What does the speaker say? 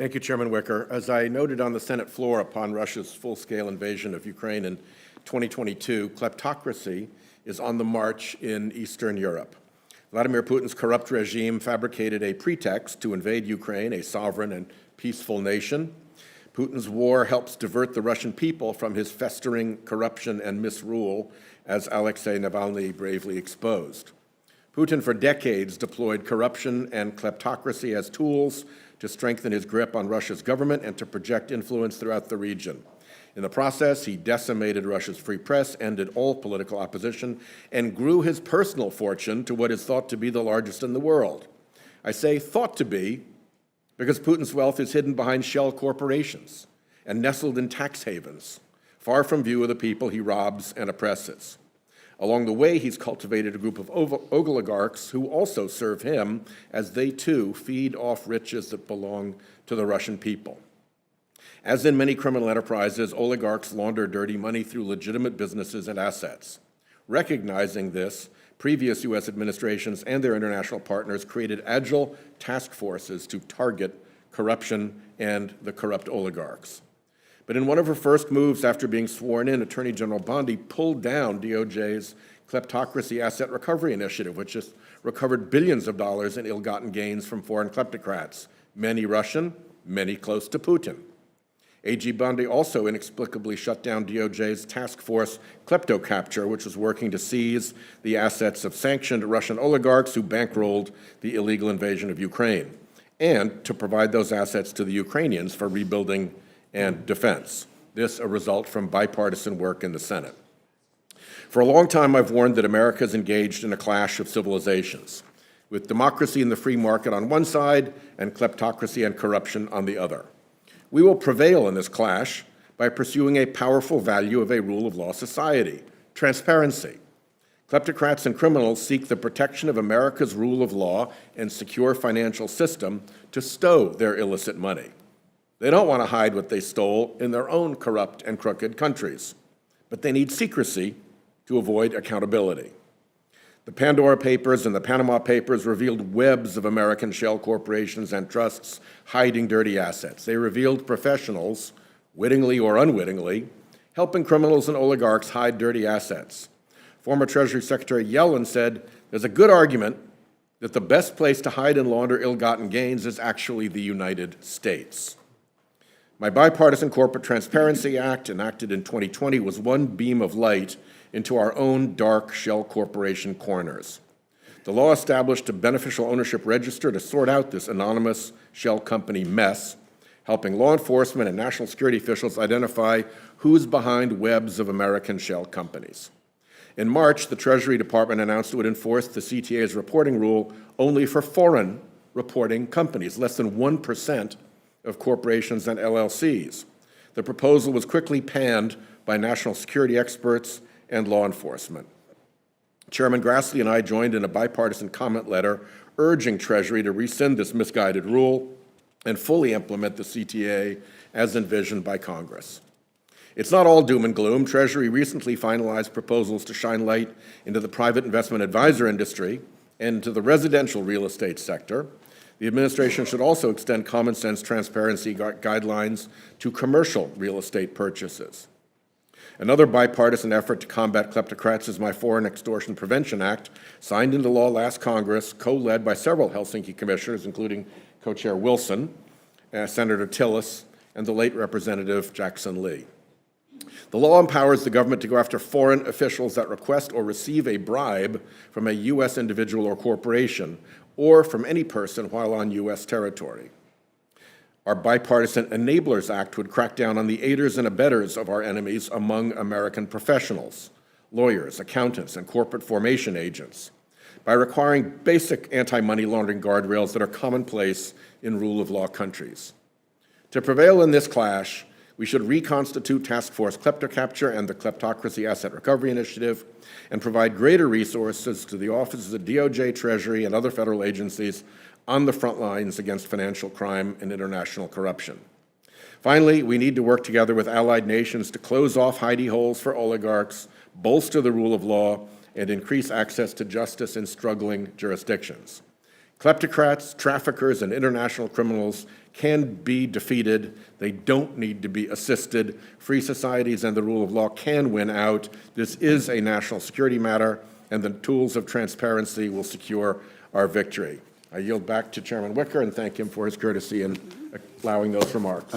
Thank you, Chairman Wicker. As I noted on the Senate floor upon Russia's full-scale invasion of Ukraine in 2022, kleptocracy is on the march in Eastern Europe. Vladimir Putin's corrupt regime fabricated a pretext to invade Ukraine, a sovereign and peaceful nation. Putin's war helps divert the Russian people from his festering corruption and misrule, as Alexei Navalny bravely exposed. Putin for decades deployed corruption and kleptocracy as tools to strengthen his grip on Russia's government and to project influence throughout the region. In the process, he decimated Russia's free press, ended all political opposition, and grew his personal fortune to what is thought to be the largest in the world. I say thought to be because Putin's wealth is hidden behind shell corporations and nestled in tax havens, far from view of the people he robs and oppresses. Along the way, he's cultivated a group of oligarchs who also serve him as they, too, feed off riches that belong to the Russian people. As in many criminal enterprises, oligarchs launder dirty money through legitimate businesses and assets. Recognizing this, previous U.S. administrations and their international partners created agile task forces to target corruption and the corrupt oligarchs. But in one of her first moves after being sworn in, Attorney General Bondi pulled down DOJ's Kleptocracy Asset Recovery Initiative, which has recovered billions of dollars in ill-gotten gains from foreign kleptocrats, many Russian, many close to Putin. AG Bondi also inexplicably shut down DOJ's Task Force KleptoCapture, which was working to seize the assets of sanctioned Russian oligarchs who bankrolled the illegal invasion of Ukraine, and to provide those assets to the Ukrainians for rebuilding and defense. This a result from bipartisan work in the Senate. For a long time, I've warned that America is engaged in a clash of civilizations, with democracy and the free market on one side and kleptocracy and corruption on the other. We will prevail in this clash by pursuing a powerful value of a rule of law society, transparency. Kleptocrats and criminals seek the protection of America's rule of law and secure financial system to stow their illicit money. They don't want to hide what they stole in their own corrupt and crooked countries, but they need secrecy to avoid accountability. The Pandora Papers and the Panama Papers revealed webs of American shell corporations and trusts hiding dirty assets. They revealed professionals, wittingly or unwittingly, helping criminals and oligarchs hide dirty assets. Former Treasury Secretary Yellen said, "There's a good argument that the best place to hide and launder ill-gotten gains is actually the United States." My Bipartisan Corporate Transparency Act, enacted in 2020, was one beam of light into our own dark shell corporation corners. The law established a beneficial ownership register to sort out this anonymous shell company mess, helping law enforcement and national security officials identify who's behind webs of American shell companies. In March, the Treasury Department announced it would enforce the CTA's reporting rule only for foreign reporting companies, less than 1% of corporations and LLCs. The proposal was quickly panned by national security experts and law enforcement. Chairman Grassley and I joined in a bipartisan comment letter urging Treasury to rescind this misguided rule and fully implement the CTA as envisioned by Congress. It's not all doom and gloom. Treasury recently finalized proposals to shine light into the private investment advisor industry and into the residential real estate sector. The administration should also extend common sense transparency guidelines to commercial real estate purchases. Another bipartisan effort to combat kleptocrats is my Foreign Extortion Prevention Act, signed into law last Congress, co-led by several Helsinki commissioners, including co-chair Wilson, Senator Tillis, and the late Representative Jackson Lee. The law empowers the government to go after foreign officials that request or receive a bribe from a U.S. individual or corporation, or from any person while on U.S. territory. Our Bipartisan Enablers Act would crack down on the aiders and abettors of our enemies among American professionals, lawyers, accountants, and corporate formation agents, by requiring basic anti-money laundering guardrails that are commonplace in rule of law countries. To prevail in this clash, we should reconstitute Task Force KleptoCapture and the Kleptocracy Asset Recovery Initiative and provide greater resources to the offices of DOJ, Treasury, and other federal agencies on the front lines against financial crime and international corruption. Finally, we need to work together with allied nations to close off hidey holes for oligarchs, bolster the rule of law, and increase access to justice in struggling jurisdictions. Kleptocrats, traffickers, and international criminals can be defeated. They don't need to be assisted. Free societies and the rule of law can win out. This is a national security matter, and the tools of transparency will secure our victory. I yield back to Chairman Wicker and thank him for his courtesy in allowing those remarks.